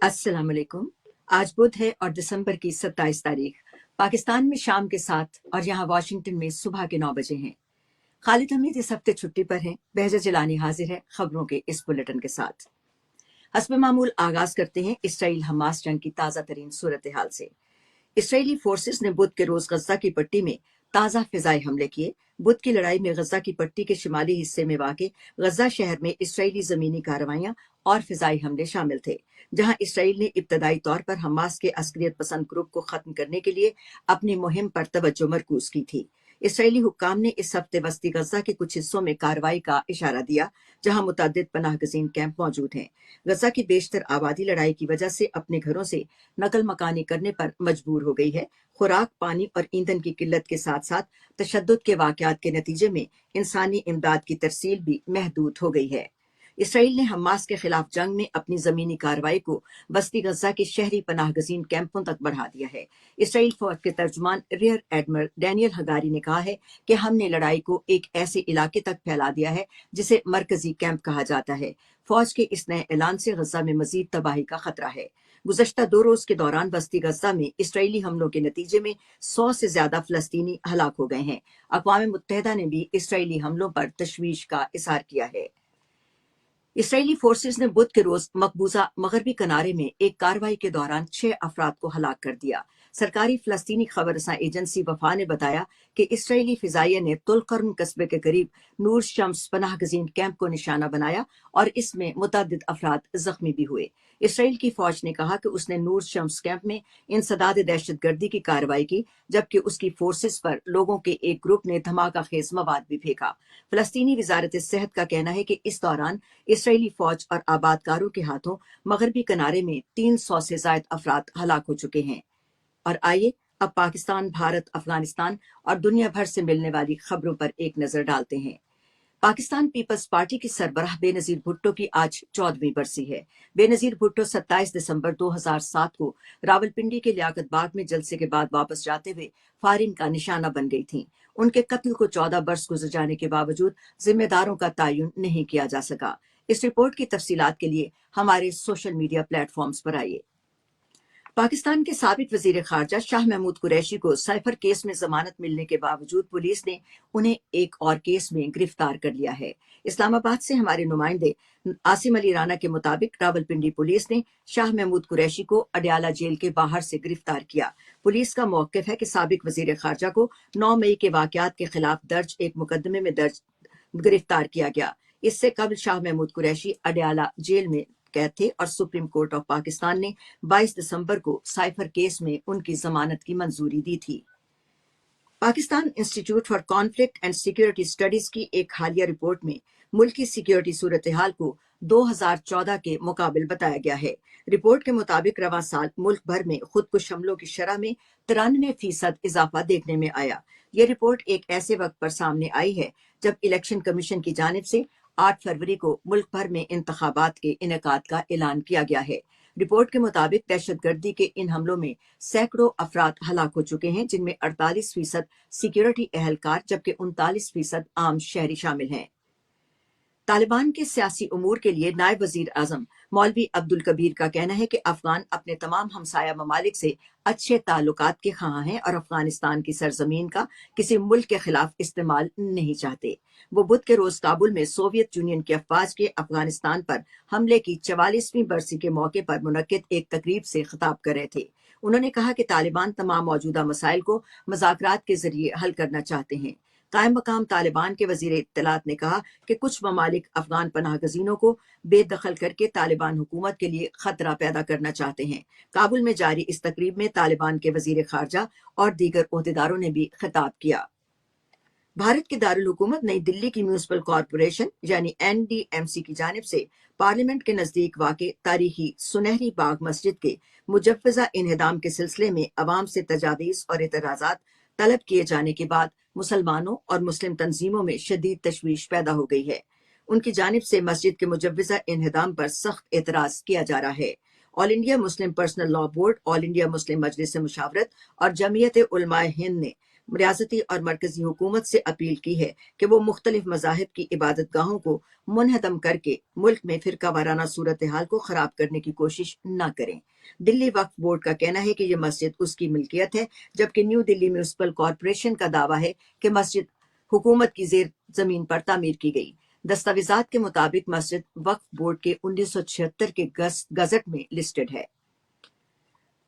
अस्सलाम वालेकुम। आज बुध है और दिसंबर की 27 तारीख। पाकिस्तान में शाम के 7 और यहाँ वाशिंगटन में सुबह के 9 बजे हैं। खालिद हमीद इस हफ्ते छुट्टी पर हैं। बहजा जिलानी हाजिर है खबरों के इस बुलेटिन के साथ। हस्ब मामूल आगाज करते हैं इसराइल हमास जंग की ताज़ा तरीन सूरत हाल से। इसराइली फोर्सेस ने बुध के रोज गजा की पट्टी में ताज़ा फिजाई हमले किए। बुध की लड़ाई में गजा की पट्टी के शिमाली हिस्से में वाक़े गजा शहर में इसराइली जमीनी कार्रवाइयां और फिजाई हमले शामिल थे, जहां इसराइल ने इब्तदाई तौर पर हमास के अस्करियत पसंद ग्रुप को खत्म करने के लिए अपनी मुहिम पर तवज्जो मरकूज की थी। इसराइली हुक्काम ने इस हफ्ते वस्ती गजा के कुछ हिस्सों में कार्रवाई का इशारा दिया, जहां मुतअद्दिद पनाहगज़ीन कैंप मौजूद हैं। गजा की बेशतर आबादी लड़ाई की वजह से अपने घरों से नकल मकानी करने पर मजबूर हो गई है। खुराक, पानी और ईंधन की किल्लत के साथ साथ तशद्दुद के वाक़यात के नतीजे में इंसानी इमदाद की तरसील भी महदूद हो गई है। इसराइल ने हमास के खिलाफ जंग में अपनी जमीनी कार्रवाई को बस्ती गजा के शहरी पनाहगज़ीन कैंपों तक बढ़ा दिया है। इसराइल फौज के तर्जमान रियर एडमिरल डैनियल हगारी ने कहा है कि हमने लड़ाई को एक ऐसे इलाके तक फैला दिया है जिसे मरकजी कैंप कहा जाता है। फौज के इस नए ऐलान से गजा में मजीद तबाही का खतरा है। गुज़श्ता 2 रोज के दौरान बस्ती गजा में इसराइली हमलों के नतीजे में 100 से ज्यादा फलस्तीनी हलाक हो गए हैं। अक़वाम मुत्तहिदा ने भी इसराइली हमलों पर तशवीश का इज़हार किया है। इसराइली फोर्सेस ने बुध के रोज मकबूजा मगरबी किनारे में एक कार्रवाई के दौरान 6 अफराद को हलाक कर दिया। सरकारी फलस्तीनी खबर रसां एजेंसी वफा ने बताया कि इसराइली फिजाइया ने तुलकर्न कस्बे के करीब नूर शम्स पनाहगज़ीन कैंप को निशाना बनाया और इसमें मुतअद्दिद अफराद जख्मी भी हुए। इसराइल की फौज ने कहा कि उसने नूर शम्स कैंप में इंसदाद दहशतगर्दी की कार्रवाई की, जबकि उसकी फोर्सेस पर लोगों के एक ग्रुप ने धमाका खेज मवाद भी फेंका। फलस्तीनी वजारत सेहत का कहना है कि इस दौरान इसराइली फौज और आबादकारों के हाथों मगरबी किनारे में 300 से ज्यादा अफराद हलाक हो चुके हैं। और आइए अब पाकिस्तान, भारत, अफगानिस्तान और दुनिया भर से मिलने वाली खबरों पर एक नजर डालते हैं। पाकिस्तान पीपल्स पार्टी की सरबराह बेनजीर भुट्टो की आज 14वीं बरसी है। बेनजीर भुट्टो 27 दिसंबर 2007 को रावलपिंडी के लियाकत बाग में जलसे के बाद वापस जाते हुए फायरिंग का निशाना बन गई थीं। उनके कत्ल को 14 बरस गुजर जाने के बावजूद जिम्मेदारों का तयन नहीं किया जा सका। इस रिपोर्ट की तफसीलात के लिए हमारे सोशल मीडिया प्लेटफॉर्म्स पर आइए। पाकिस्तान के साबिक वजीर खारजा शाह महमूद कुरैशी को साइफर केस में जमानत मिलने के बावजूद पुलिस ने उन्हें एक और केस में गिरफ्तार कर लिया है। इस्लामाबाद से हमारे नुमाइंदे आसिम अली राना के मुताबिक रावलपिंडी पुलिस ने शाह महमूद कुरैशी को अडयाला जेल के बाहर से गिरफ्तार किया। पुलिस का मौक़िफ़ है कि साबिक वजीर खारजा को 9 मई के वाक़यात के खिलाफ दर्ज एक मुकदमे में गिरफ्तार किया गया। इससे कबल शाह महमूद कुरैशी अडयाला जेल में कैद थे और सुप्रीम कोर्ट ऑफ पाकिस्तान ने 22 दिसंबर को साइफर केस में उनकी जमानत की मंजूरी दी थी। Pakistan institute for conflict and security studies की एक हालिया रिपोर्ट में मुल्क की सिक्योरिटी सूरत हाल को 2014 के मुकाबिल बताया गया है। रिपोर्ट के मुताबिक रवां साल मुल्क भर में खुदकुश हमलों की शरह में 93% इजाफा देखने में आया। ये रिपोर्ट एक ऐसे वक्त पर सामने आई है जब इलेक्शन कमीशन की जानिब से 8 फरवरी को मुल्क भर में इंतखाबात के इनेकाद का ऐलान किया गया है। रिपोर्ट के मुताबिक दहशतगर्दी के इन हमलों में सैकड़ों अफराद हलाक हो चुके हैं, जिनमें 48% सिक्योरिटी एहलकार जबकि 39% आम शहरी शामिल हैं। तालिबान के सियासी उमूर के लिए नायब वजीर आजम मौलवी अब्दुल कबीर का कहना है कि अफगान अपने तमाम हमसाया ममालिक से अच्छे ताल्लुकात के ख़्वाह हैं और अफगानिस्तान की सरजमीन का किसी मुल्क के खिलाफ इस्तेमाल नहीं चाहते। वो बुध के रोज काबुल में सोवियत यूनियन की अफवाज के अफगानिस्तान पर हमले की 44वीं बरसी के मौके पर मुनक्किद एक तकरीब से खिताब कर रहे थे। उन्होंने कहा कि तालिबान तमाम मौजूदा मसाइल को मुज़ाकरात के जरिए हल करना चाहते हैं। कायम मकाम तालिबान के वजीर इत्तलात ने कहा कि कुछ ममालिक अफगान पनाहगजीनों को बेदखल करके तालिबान हुकूमत के लिए खतरा पैदा करना चाहते हैं। काबुल में जारी इस तकरीब में तालिबान के वजीर खारजा और दीगर ओहदेदारों ने भी खिताब किया। भारत के दारुल हुकूमत नई दिल्ली की म्यूनिसिपल कॉरपोरेशन यानी NDMC की जानिब से पार्लियामेंट के नजदीक वाक़े तारीखी सुनहरी बाग मस्जिद के मुजव्वज़ा इन्हदाम के सिलसिले में अवाम से तजावीज़ और एतराज़ात तलब किए जाने के बाद मुसलमानों और मुस्लिम तंजीमों में शदीद तशवीश पैदा हो गई है। उनकी जानिब से मस्जिद के मुजव्वज़ा इन्हदाम पर सख्त एतराज़ किया जा रहा है। All India Muslim personal law board, all India Muslim Majlis Mushawarat और जमीयत उलमाए हिंद ने ریاستی اور مرکزی حکومت سے اپیل کی ہے کہ وہ مختلف مذاہب کی عبادت گاہوں کو منہدم کر کے ملک میں فرقہ وارانہ صورتحال کو خراب کرنے کی کوشش نہ کریں۔ دلی وقف بورڈ کا کہنا ہے کہ یہ مسجد اس کی ملکیت ہے، جبکہ نیو دلی میونسپل کارپوریشن کا دعویٰ ہے کہ مسجد حکومت کی زیر زمین پر تعمیر کی گئی۔ دستاویزات کے مطابق مسجد وقف بورڈ کے 1976 کے گزٹ میں لسٹڈ ہے۔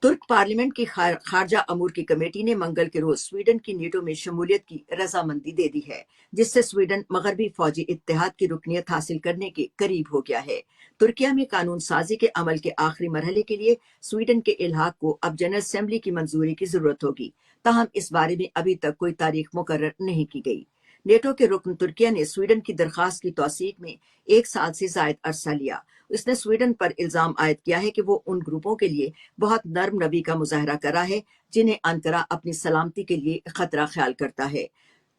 ترک پارلیمنٹ کی خارجہ امور کی کمیٹی نے منگل کے روز سویڈن کی نیٹو میں شمولیت کی رضامندی دے دی ہے، جس سے سویڈن مغربی فوجی اتحاد کی رکنیت حاصل کرنے کے قریب ہو گیا ہے۔ ترکیہ میں قانون سازی کے عمل کے آخری مرحلے کے لیے سویڈن کے الحاق کو اب جنرل اسمبلی کی منظوری کی ضرورت ہوگی، تاہم اس بارے میں ابھی تک کوئی تاریخ مقرر نہیں کی گئی۔ نیٹو کے رکن ترکیہ نے سویڈن کی درخواست کی توثیق میں 1 سال سے زائد عرصہ لیا۔ اس نے سویڈن پر الزام عائد کیا ہے کہ وہ ان گروپوں کے لیے بہت نرم روی کا مظاہرہ کر رہا ہے جنہیں انقرہ اپنی سلامتی کے لیے خطرہ خیال کرتا ہے۔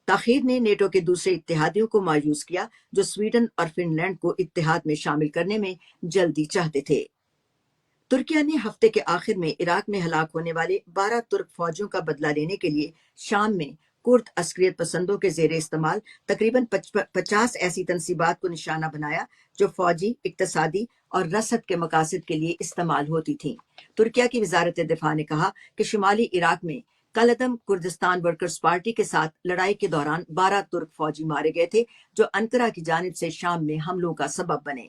تاخیر نے نیٹو کے دوسرے اتحادیوں کو مایوس کیا جو سویڈن اور فن لینڈ کو اتحاد میں شامل کرنے میں جلدی چاہتے تھے۔ ترکیہ نے ہفتے کے آخر میں عراق میں ہلاک ہونے والے 12 ترک فوجیوں کا بدلہ لینے کے لیے شام میں کرد عسکریت پسندوں کے زیر استعمال تقریباً 50 ایسی تنصیبات کو نشانہ بنایا جو فوجی، اقتصادی اور رسد کے مقاصد کے لیے استعمال ہوتی تھیں۔ ترکیہ کی وزارت دفاع نے کہا کہ شمالی عراق میں کالعدم کردستان ورکرز پارٹی کے ساتھ لڑائی کے دوران 12 ترک فوجی مارے گئے تھے جو انقرہ کی جانب سے شام میں حملوں کا سبب بنے۔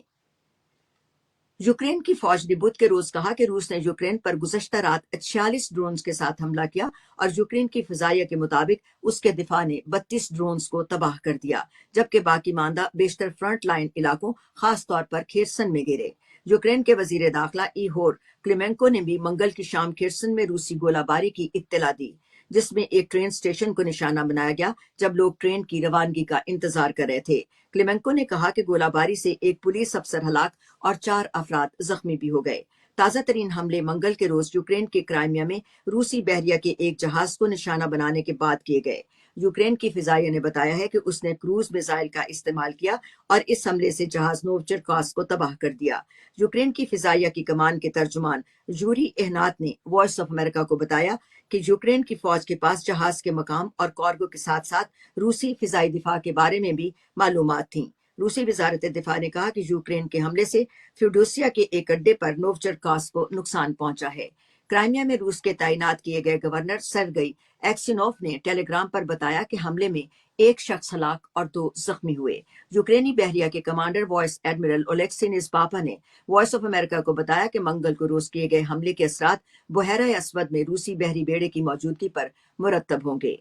یوکرین کی فوج نے بدھ کے روز کہا کہ روس نے یوکرین پر گزشتہ رات 46 ڈرونز کے ساتھ حملہ کیا اور یوکرین کی فضائیہ کے مطابق اس کے دفاع نے 32 ڈرونز کو تباہ کر دیا، جبکہ باقی ماندہ بیشتر فرنٹ لائن علاقوں خاص طور پر کھیرسن میں گرے۔ یوکرین کے وزیر داخلہ ایہور کلیمنکو نے بھی منگل کی شام کھیرسن میں روسی گولہ باری کی اطلاع دی، جس میں ایک ٹرین اسٹیشن کو نشانہ بنایا گیا جب لوگ ٹرین کی روانگی کا انتظار کر رہے تھے۔ کلیمنکو نے کہا کہ گولہ باری سے ایک پولیس افسر ہلاک اور 4 افراد زخمی بھی ہو گئے۔ تازہ ترین حملے منگل کے روز یوکرین کے کرائمیا میں روسی بحریہ کے ایک جہاز کو نشانہ بنانے کے بعد کیے گئے۔ یوکرین کی فضائیہ نے بتایا ہے کہ اس نے کروز میزائل کا استعمال کیا اور اس حملے سے جہاز نووچرکاسک کو تباہ کر دیا۔ یوکرین کی فضائیہ کی کمان کے ترجمان یوری اہنات نے وائس آف امریکہ کو بتایا کہ یوکرین کی فوج کے پاس جہاز کے مقام اور کارگو کے ساتھ ساتھ روسی فضائی دفاع کے بارے میں بھی معلومات تھیں۔ روسی وزارت دفاع نے کہا کہ یوکرین کے حملے سے فیوڈوسیا کے ایک اڈے پر نووچرکاسک کو نقصان پہنچا ہے۔ کرائمیا میں روس کے تعینات کیے گئے گورنر سرگئی ایکسینوف نے ٹیلی گرام پر بتایا کہ حملے میں 1 شخص ہلاک اور 2 زخمی ہوئے۔ یوکرینی بحریہ کے کمانڈر وائس ایڈمرل اولیکسی نزپاپا نے وائس آف امریکہ کو بتایا کہ منگل کو روز کیے گئے حملے کے اثرات بحیرہ اسود میں روسی بحری بیڑے کی موجودگی پر مرتب ہوں گے۔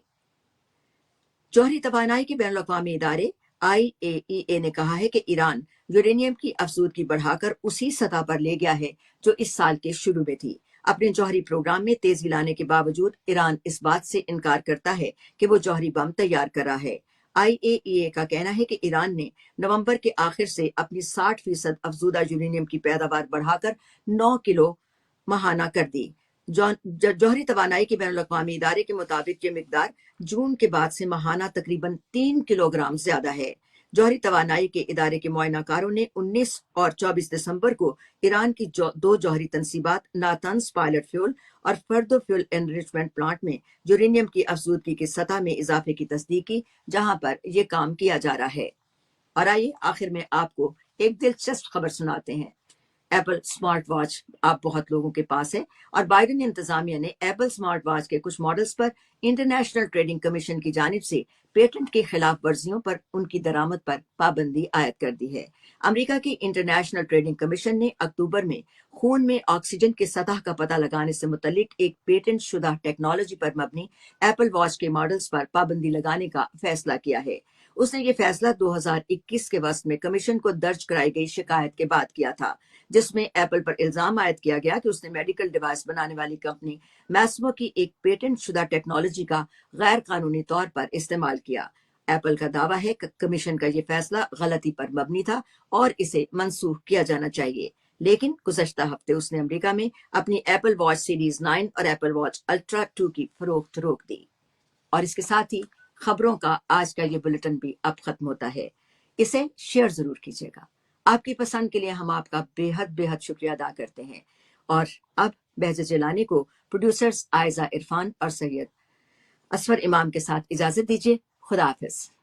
جوہری توانائی کے بین الاقوامی ادارے IAEA نے کہا ہے کہ ایران یورینیم کی افزودگی بڑھا کر اسی سطح پر لے گیا ہے جو اس سال کے شروع میں تھی۔ اپنے جوہری پروگرام میں تیزی لانے کے باوجود ایران اس بات سے انکار کرتا ہے کہ وہ جوہری بم تیار کر رہا ہے۔ IAEA کا کہنا ہے کہ ایران نے نومبر کے آخر سے اپنی 60% افزودہ یورینیم کی پیداوار بڑھا کر 9 کلو ماہانہ کر دی۔ جوہری توانائی کے بین الاقوامی ادارے کے مطابق یہ مقدار جون کے بعد سے ماہانہ تقریباً 3 کلو گرام زیادہ ہے۔ جوہری توانائی کے ادارے کے معائنہ کاروں نے 19 اور 24 دسمبر کو ایران کی 2 جوہری تنصیبات ناتنز پائلٹ فیول اور فردو فیول انریچمنٹ پلانٹ میں یورینیم کی افزودگی کی سطح میں اضافے کی تصدیق کی، جہاں پر یہ کام کیا جا رہا ہے۔ اور آئیے آخر میں آپ کو ایک دلچسپ خبر سناتے ہیں۔ ایپل سمارٹ واچ آپ بہت لوگوں کے پاس ہے اور بائیڈن انتظامیہ نے ایپل سمارٹ واچ کے کچھ ماڈلز پر انٹرنیشنل ٹریڈنگ کمیشن کی جانب سے پیٹنٹ کی خلاف ورزیوں پر ان کی درآمد پر پابندی عائد کر دی ہے۔ امریکہ کی انٹرنیشنل ٹریڈنگ کمیشن نے اکتوبر میں خون میں آکسیجن کی سطح کا پتہ لگانے سے متعلق ایک پیٹنٹ شدہ ٹیکنالوجی پر مبنی ایپل واچ کے ماڈلز پر پابندی لگانے کا فیصلہ کیا ہے۔ اس نے یہ فیصلہ 2021 کے وسط میں کمیشن کو درج کرائی گئی شکایت کے بعد کیا تھا، جس میں ایپل پر الزام عائد کیا گیا کہ اس نے میڈیکل ڈیوائس بنانے والی کمپنی میسمو کی ایک پیٹنٹ شدہ ٹیکنالوجی کا غیر قانونی طور پر استعمال کیا۔ ایپل کا دعویٰ ہے کہ کمیشن کا یہ فیصلہ غلطی پر مبنی تھا اور اسے منسوخ کیا جانا چاہیے، لیکن گزشتہ ہفتے اس نے امریکہ میں اپنی ایپل واچ سیریز 9 اور ایپل واچ الٹرا 2 کی فروخت روک دی۔ اور اس کے ساتھ ہی خبروں کا آج کا یہ بلیٹن بھی اب ختم ہوتا ہے۔ اسے شیئر ضرور کیجیے گا۔ آپ کی پسند کے لیے ہم آپ کا بے حد شکریہ ادا کرتے ہیں۔ اور اب بہجت جیلانی کو پروڈیوسرز عائزہ عرفان اور سید اسفر امام کے ساتھ اجازت دیجیے. خدا حافظ.